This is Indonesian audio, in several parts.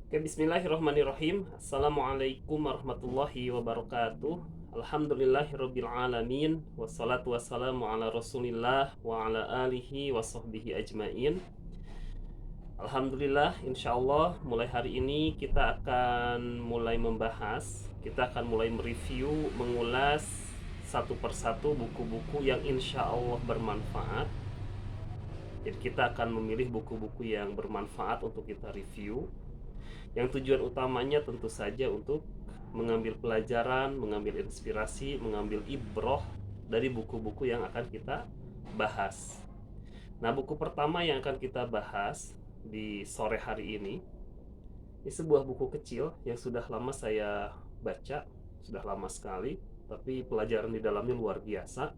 Oke, bismillahirrahmanirrahim. Assalamualaikum warahmatullahi wabarakatuh. Alhamdulillahirabbil alamin. Wassalatu wassalamu ala Rasulillah wa ala alihi wa sahbihi ajmain. Alhamdulillah, insyaallah mulai hari ini kita akan mulai membahas, kita akan mulai mereview, mengulas satu persatu buku-buku yang insyaallah bermanfaat. Jadi kita akan memilih buku-buku yang bermanfaat untuk kita review, yang tujuan utamanya tentu saja untuk mengambil pelajaran, mengambil inspirasi, mengambil ibroh dari buku-buku yang akan kita bahas. Nah, buku pertama yang akan kita bahas di sore hari ini sebuah buku kecil yang sudah lama saya baca, sudah lama sekali, tapi pelajaran di dalamnya luar biasa.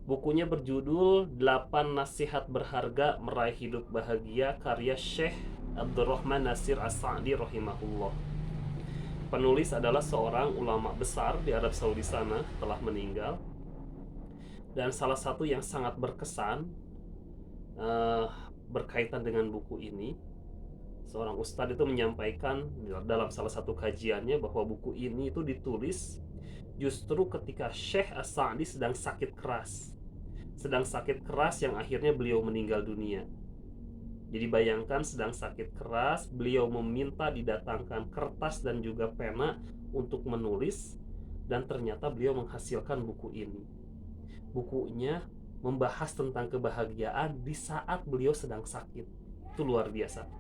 Bukunya berjudul 8 Nasihat Berharga Meraih Hidup Bahagia, karya Syekh Abdurrahman Nasir As-Sa'di rahimahullah. Penulis adalah seorang ulama besar di Arab Saudi sana, telah meninggal. Dan salah satu yang sangat berkesan berkaitan dengan buku ini, seorang ustadz itu menyampaikan dalam salah satu kajiannya bahwa buku ini itu ditulis justru ketika Syekh As-Sa'di sedang sakit keras. Sedang sakit keras yang akhirnya beliau meninggal dunia. Jadi bayangkan, sedang sakit keras, beliau meminta didatangkan kertas dan juga pena untuk menulis, dan ternyata beliau menghasilkan buku ini. Bukunya membahas tentang kebahagiaan di saat beliau sedang sakit. Itu luar biasa.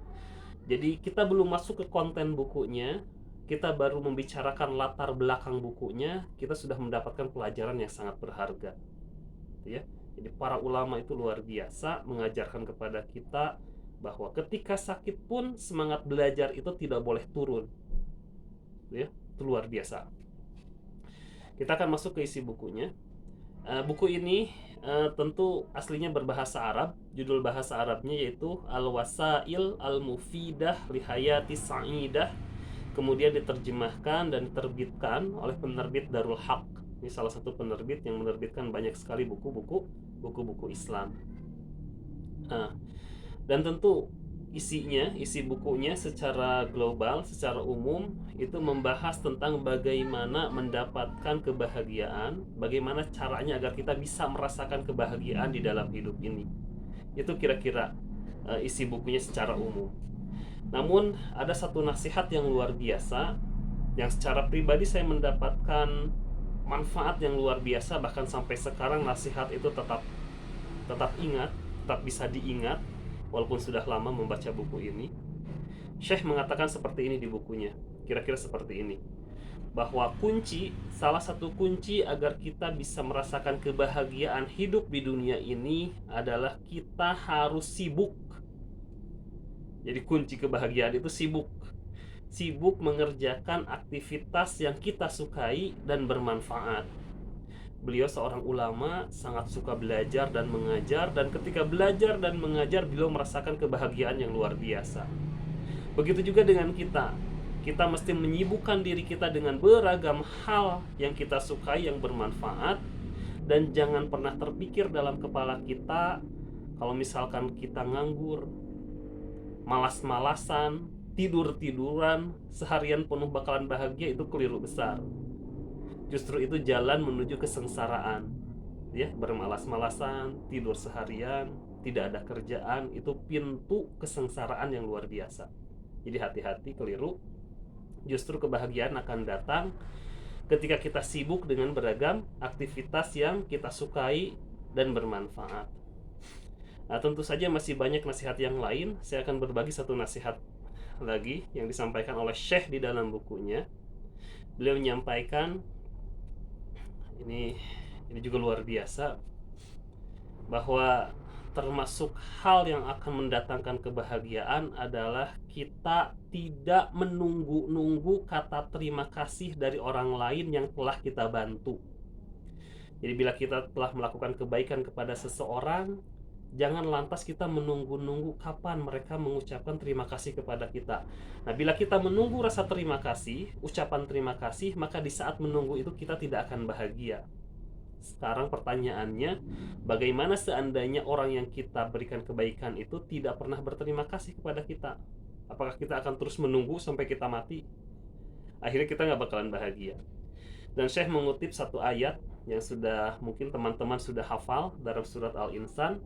Jadi kita belum masuk ke konten bukunya, kita baru membicarakan latar belakang bukunya, kita sudah mendapatkan pelajaran yang sangat berharga. Ya. Jadi para ulama itu luar biasa mengajarkan kepada kita bahwa ketika sakit pun semangat belajar itu tidak boleh turun. Ya, itu luar biasa. Kita akan masuk ke isi bukunya. Buku ini tentu aslinya berbahasa Arab. Judul bahasa Arabnya yaitu Al-Wasail Al-Mufidah Lihayati Sa'idah. Kemudian diterjemahkan dan diterbitkan oleh penerbit Darul Haq. Ini salah satu penerbit yang menerbitkan banyak sekali buku-buku Islam. Dan tentu isi bukunya secara global, secara umum itu membahas tentang bagaimana mendapatkan kebahagiaan, bagaimana caranya agar kita bisa merasakan kebahagiaan di dalam hidup ini. Itu kira-kira isi bukunya secara umum. Namun ada satu nasihat yang luar biasa yang secara pribadi saya mendapatkan manfaat yang luar biasa, bahkan sampai sekarang nasihat itu tetap ingat, tetap bisa diingat walaupun sudah lama membaca buku ini. Syekh mengatakan seperti ini di bukunya, kira-kira seperti ini, bahwa salah satu kunci agar kita bisa merasakan kebahagiaan hidup di dunia ini adalah kita harus sibuk. Jadi kunci kebahagiaan itu sibuk mengerjakan aktivitas yang kita sukai dan bermanfaat. Beliau seorang ulama, sangat suka belajar dan mengajar, dan ketika belajar dan mengajar beliau merasakan kebahagiaan yang luar biasa. Begitu juga dengan kita. Kita mesti menyibukkan diri kita dengan beragam hal yang kita sukai, yang bermanfaat, dan jangan pernah terpikir dalam kepala kita kalau misalkan kita nganggur, malas-malasan, tidur-tiduran, seharian penuh bakalan bahagia, itu keliru besar. Justru itu jalan menuju kesengsaraan. Ya, bermalas-malasan, tidur seharian, tidak ada kerjaan, itu pintu kesengsaraan yang luar biasa. Jadi hati-hati, keliru. Justru kebahagiaan akan datang ketika kita sibuk dengan beragam aktivitas yang kita sukai dan bermanfaat. Nah, tentu saja masih banyak nasihat yang lain. Saya akan berbagi satu nasihat lagi yang disampaikan oleh Syekh di dalam bukunya. Beliau menyampaikan ini juga luar biasa, bahwa termasuk hal yang akan mendatangkan kebahagiaan adalah kita tidak menunggu-nunggu kata terima kasih dari orang lain yang telah kita bantu. Jadi bila kita telah melakukan kebaikan kepada seseorang, jangan lantas kita menunggu-nunggu kapan mereka mengucapkan terima kasih kepada kita. Nah, bila kita menunggu rasa terima kasih, ucapan terima kasih, maka di saat menunggu itu kita tidak akan bahagia. Sekarang pertanyaannya, bagaimana seandainya orang yang kita berikan kebaikan itu tidak pernah berterima kasih kepada kita? Apakah kita akan terus menunggu sampai kita mati? Akhirnya kita nggak bakalan bahagia. Dan Syekh mengutip satu ayat yang sudah mungkin teman-teman sudah hafal dalam surat Al-Insan.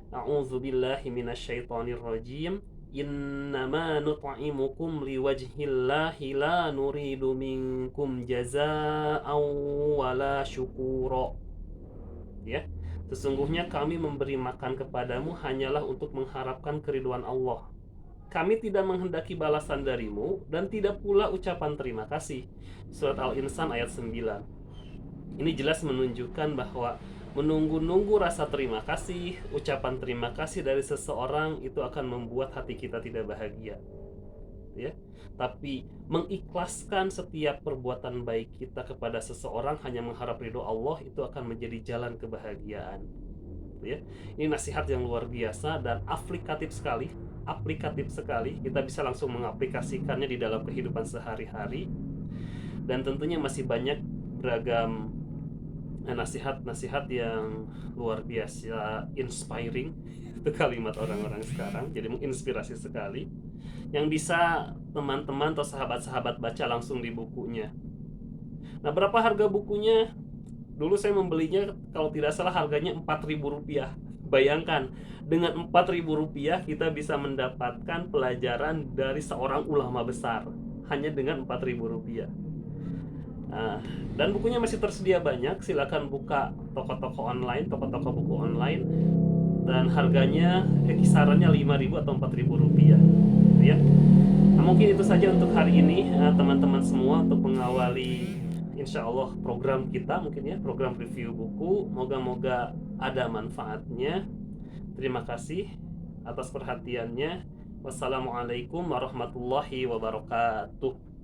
A'udzubillahi minasyaitonirrajim. Innama nut'imukum liwajhillahi la nuridu minkum jazaa'an wala syukura. Ya, sesungguhnya kami memberi makan kepadamu hanyalah untuk mengharapkan keriduan Allah. Kami tidak menghendaki balasan darimu dan tidak pula ucapan terima kasih. Surat Al-Insan ayat 9. Ini jelas menunjukkan bahwa menunggu-nunggu rasa terima kasih, ucapan terima kasih dari seseorang itu akan membuat hati kita tidak bahagia. Ya. Tapi mengikhlaskan setiap perbuatan baik kita kepada seseorang hanya mengharap ridho Allah itu akan menjadi jalan kebahagiaan. Ya. Ini nasihat yang luar biasa dan aplikatif sekali. Kita bisa langsung mengaplikasikannya di dalam kehidupan sehari-hari. Dan tentunya masih banyak beragam nasihat-nasihat yang luar biasa inspiring. Itu kalimat orang-orang sekarang, jadi menginspirasi sekali, yang bisa teman-teman atau sahabat-sahabat baca langsung di bukunya. Nah, berapa harga bukunya? Dulu saya membelinya kalau tidak salah harganya Rp4.000. Bayangkan, dengan Rp4.000 kita bisa mendapatkan pelajaran dari seorang ulama besar hanya dengan Rp4.000. Nah, dan bukunya masih tersedia banyak. Silakan buka toko-toko online, toko-toko buku online, dan harganya kisarannya Rp5.000 atau Rp4.000, ya. Nah, mungkin itu saja untuk hari ini, teman-teman semua, untuk mengawali insya Allah program kita, mungkin ya, program review buku. Moga-moga ada manfaatnya. Terima kasih atas perhatiannya. Wassalamualaikum warahmatullahi wabarakatuh.